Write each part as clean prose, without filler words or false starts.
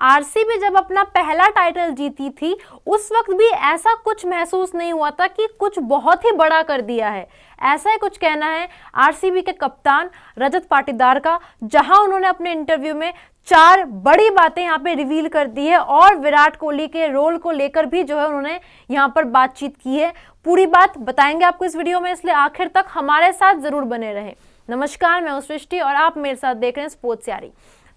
RCB जब अपना पहला टाइटल जीती थी उस वक्त भी ऐसा कुछ महसूस नहीं हुआ था कि कुछ बहुत ही बड़ा कर दिया है। ऐसा ही कुछ कहना है आरसीबी के कप्तान रजत पाटीदार का, जहां उन्होंने अपने इंटरव्यू में 4 बड़ी बातें यहां पे रिवील कर दी है और विराट कोहली के रोल को लेकर भी जो है उन्होंने यहां पर बातचीत की है। पूरी बात बताएंगे आपको इस वीडियो में, इसलिए आखिर तक हमारे साथ जरूर बने रहे। नमस्कार, मैं हूं सृष्टि और आप मेरे साथ देख रहे हैं स्पोर्ट्स यारी।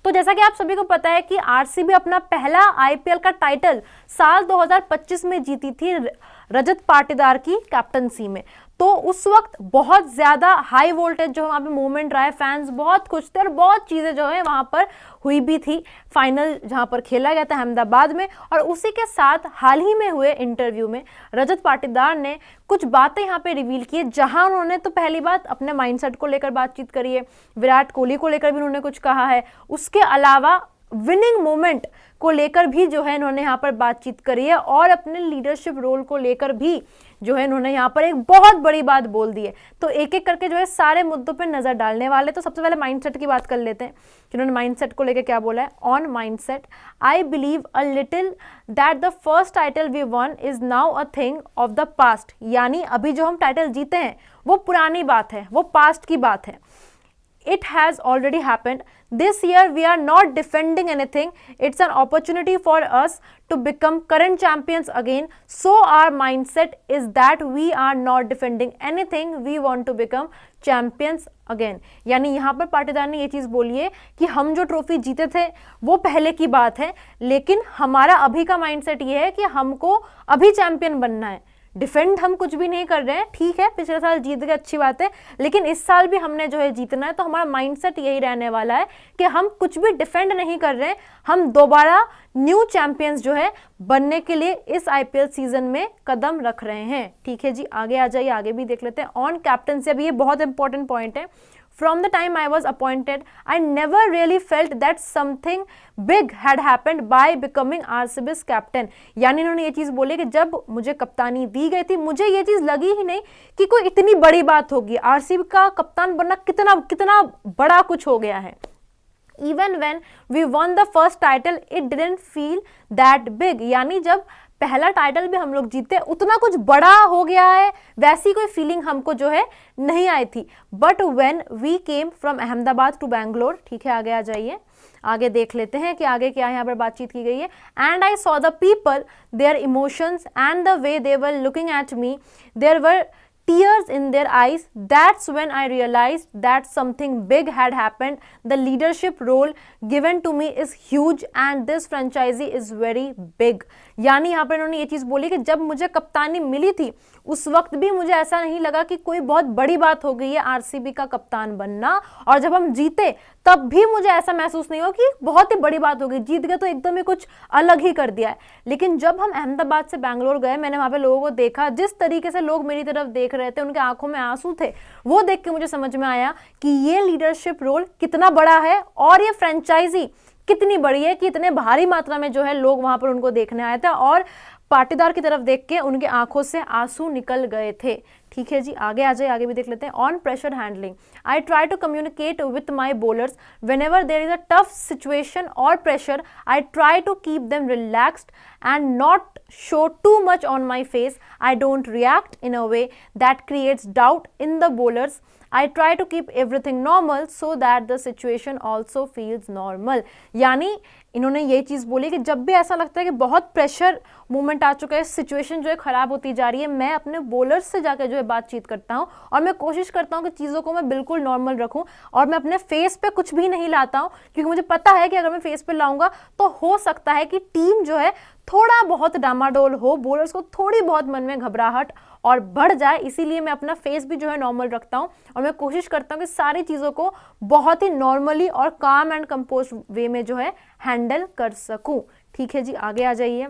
तो जैसा कि आप सभी को पता है कि आरसीबी अपना पहला आईपीएल का टाइटल साल 2025 में जीती थी रजत पाटीदार की कैप्टनसी में। तो उस वक्त बहुत ज्यादा हाई वोल्टेज जो वहां पे मूवमेंट रहा है, फैंस बहुत खुश थे और बहुत चीजें जो है वहां पर हुई भी थी। फाइनल जहां पर खेला गया था अहमदाबाद में, और उसी के साथ हाल ही में हुए इंटरव्यू में रजत पाटीदार ने कुछ बातें यहाँ पे रिवील की है, जहां उन्होंने तो पहली बात अपने माइंडसेट को लेकर बातचीत करी है, विराट कोहली को लेकर भी उन्होंने कुछ कहा है, उसके अलावा विनिंग मोमेंट को लेकर भी जो है इन्होंने यहाँ पर बातचीत करी है, और अपने लीडरशिप रोल को लेकर भी जो है इन्होंने यहाँ पर एक बहुत बड़ी बात बोल दी है। तो एक एक करके जो है सारे मुद्दों पर नजर डालने वाले। तो सबसे पहले माइंडसेट की बात कर लेते हैं कि उन्होंने माइंडसेट को लेकर क्या बोला है। On mindset, I believe a little that the first title we won is now a thing of the past. यानी अभी जो हम टाइटल जीते हैं वो पुरानी बात है, वो पास्ट की बात है। It has already happened. This year we are not defending anything. It's an opportunity for us to become current champions again. So our mindset is that we are not defending anything. We want to become champions again. यानी यहाँ पर पाटीदार ने ये चीज़ बोली है कि हम जो ट्रॉफी जीते थे वो पहले की बात है, लेकिन हमारा अभी का माइंडसेट ये है कि हमको अभी चैंपियन बनना है। डिफेंड हम कुछ भी नहीं कर रहे हैं, ठीक है पिछले साल जीत गए, अच्छी बात है, लेकिन इस साल भी हमने जो है जीतना है। तो हमारा माइंडसेट यही रहने वाला है कि हम कुछ भी डिफेंड नहीं कर रहे हैं, हम दोबारा न्यू चैंपियंस जो है बनने के लिए इस आईपीएल सीजन में कदम रख रहे हैं। ठीक है जी, आगे आ जाइए, आगे भी देख लेते हैं। ऑन कैप्टनसी, अब ये बहुत इंपॉर्टेंट पॉइंट है। From the time I was appointed, I never really felt that something big had happened by becoming RCB's captain. यानी इन्होंने ये चीज़ बोली कि जब मुझे कप्तानी दी गई थी मुझे ये चीज़ लगी ही नहीं कि कोई इतनी बड़ी बात होगी, आरसीबी का कप्तान बनना कितना बड़ा कुछ हो गया है। Even when we won the first title, it didn't feel that big. यानी जब पहला टाइटल भी हम लोग जीते उतना कुछ बड़ा हो गया है वैसी कोई फीलिंग हमको जो है नहीं आई थी। But when we came from Ahmedabad to Bangalore, ठीक है आगे आ जाइए, आगे देख लेते हैं कि आगे क्या यहाँ पर बातचीत की गई है। And I saw the people, their emotions and the way they were looking at me, there were tears in their eyes. That's when I realized that something big had happened. The leadership role given to me is huge and this franchisee is very big. यानी यहाँ पर इन्होंने ये चीज़ बोली कि जब मुझे कप्तानी मिली थी उस वक्त भी मुझे ऐसा नहीं लगा कि कोई बहुत बड़ी बात हो गई है आरसीबी का कप्तान बनना, और जब हम जीते तब भी मुझे ऐसा महसूस नहीं हुआ कि बहुत ही बड़ी बात हो गई, जीत गए तो एकदम ही कुछ अलग ही कर दिया है। लेकिन जब हम अहमदाबाद से बैंगलोर गए, मैंने वहाँ पे लोगों को देखा, जिस तरीके से लोग मेरी तरफ देख रहे थे, उनके आंखों में आंसू थे, वो देख के मुझे समझ में आया कि ये लीडरशिप रोल कितना बड़ा है और ये फ्रेंचाइजी कितनी बड़ी है कि इतने भारी मात्रा में जो है लोग वहां पर उनको देखने आए थे और पाटीदार की तरफ देख के उनके आंखों से आंसू निकल गए थे। ठीक है जी, आगे आ जाए, आगे भी देख लेते हैं। On pressure handling, I try to communicate with my bowlers whenever there is a tough situation और pressure, I try to keep them relaxed and not show too much on my face. I don't react in a way that creates doubt in the bowlers. I try to keep everything normal so that the situation also feels normal. यानी इन्होंने ये चीज़ बोली कि जब भी ऐसा लगता है कि बहुत प्रेशर मूवमेंट आ चुका है, सिचुएशन जो है ख़राब होती जा रही है, मैं अपने बॉलर्स से जाकर जो है बातचीत करता हूँ और मैं कोशिश करता हूँ कि चीज़ों को मैं बिल्कुल नॉर्मल रखूँ और मैं अपने फेस पे कुछ भी नहीं लाता हूँ, क्योंकि मुझे पता है कि अगर मैं फेस पे लाऊंगा तो हो सकता है कि टीम जो है थोड़ा बहुत डामाडोल हो, बॉलर्स को थोड़ी बहुत मन में घबराहट और बढ़ जाए, इसीलिए मैं अपना फेस भी जो है नॉर्मल रखता हूँ और मैं कोशिश करता हूँ कि सारी चीज़ों को बहुत ही नॉर्मली और काम एंड कंपोज वे में जो है हैंडल कर सकूँ। ठीक है जी, आगे आ जाइए।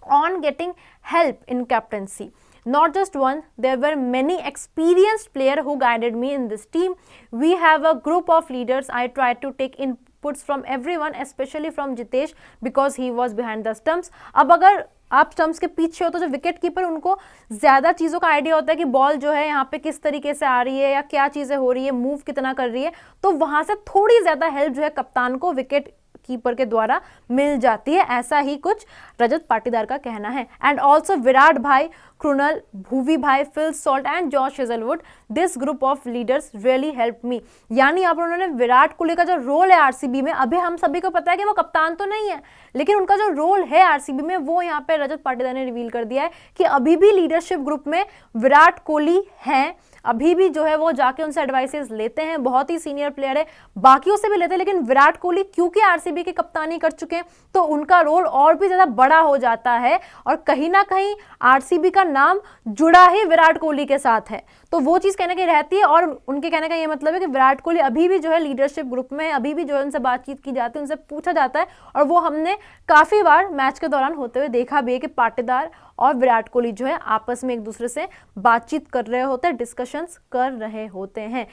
On getting help in captaincy, not just one, there were many experienced players who guided me in this team. We have a group of leaders. I tried to take inputs from everyone, especially from Jitesh because he was behind the stumps. अब अगर आप stumps के पीछे हो तो जो wicket keeper उनको ज़्यादा चीज़ों का आइडिया होता है कि बॉल जो है यहाँ पे किस तरीके से आ रही है या क्या चीज़ें हो रही है, मूव कितना कर रही है, तो वहाँ से थोड़ी ज़्यादा हेल्प जो है कप्तान को विकेट कीपर के द्वारा मिल जाती है, ऐसा ही कुछ रजत पाटीदार का कहना है। एंड ऑल्सो विराट भाई, कृणाल, भुवी भाई, Phil Salt and Josh Hazlewood, this group of leaders really help me. यानी आप उन्होंने विराट कोहली का जो रोल है आरसीबी में, अभी हम सभी को पता है कि वो कप्तान तो नहीं है, लेकिन उनका जो रोल है आरसीबी में वो यहाँ पे रजत पाटीदार ने रिवील कर दिया है कि अभी भी लीडरशिप ग्रुप में विराट कोहली हैं, अभी भी जो है वो जाके उनसे एडवाइसेस लेते हैं, बहुत ही सीनियर प्लेयर है, बाकियों से भी लेते हैं, लेकिन विराट कोहली क्योंकि आरसीबी की कप्तानी कर चुके हैं तो उनका रोल और भी ज्यादा बड़ा हो जाता है और कहीं ना कहीं आरसीबी का नाम जुड़ा ही विराट कोहली के साथ है, तो वो चीज कहने की रहती है। और उनके कहने का ये मतलब है कि विराट कोहली अभी भी जो है लीडरशिप ग्रुप में, अभी भी जो है उनसे बातचीत की जाती है, उनसे पूछा जाता है, और वो हमने काफी बार मैच के दौरान होते हुए देखा भी है कि पाटीदार और विराट कोहली जो है आपस में एक दूसरे से बातचीत कर रहे होते हैं, डिस्कशंस कर रहे होते हैं।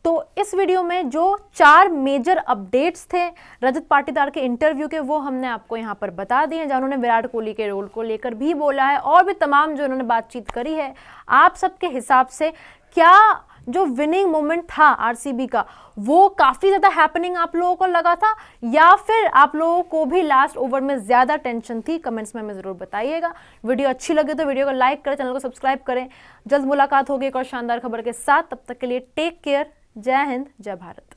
तो इस वीडियो में जो 4 मेजर अपडेट्स थे रजत पाटीदार के इंटरव्यू के, वो हमने आपको यहाँ पर बता दिए हैं, जहाँ उन्होंने विराट कोहली के रोल को लेकर भी बोला है और भी तमाम जो उन्होंने बातचीत करी है। आप सबके हिसाब से क्या जो विनिंग मोमेंट था आरसीबी का वो काफी ज्यादा हैपनिंग आप लोगों को लगा था, या फिर आप लोगों को भी लास्ट ओवर में ज्यादा टेंशन थी? कमेंट्स में हमें जरूर बताइएगा। वीडियो अच्छी लगे तो वीडियो को लाइक करें, चैनल को सब्सक्राइब करें। जल्द मुलाकात होगी एक और शानदार खबर के साथ, तब तक के लिए टेक केयर। जय हिंद, जय भारत।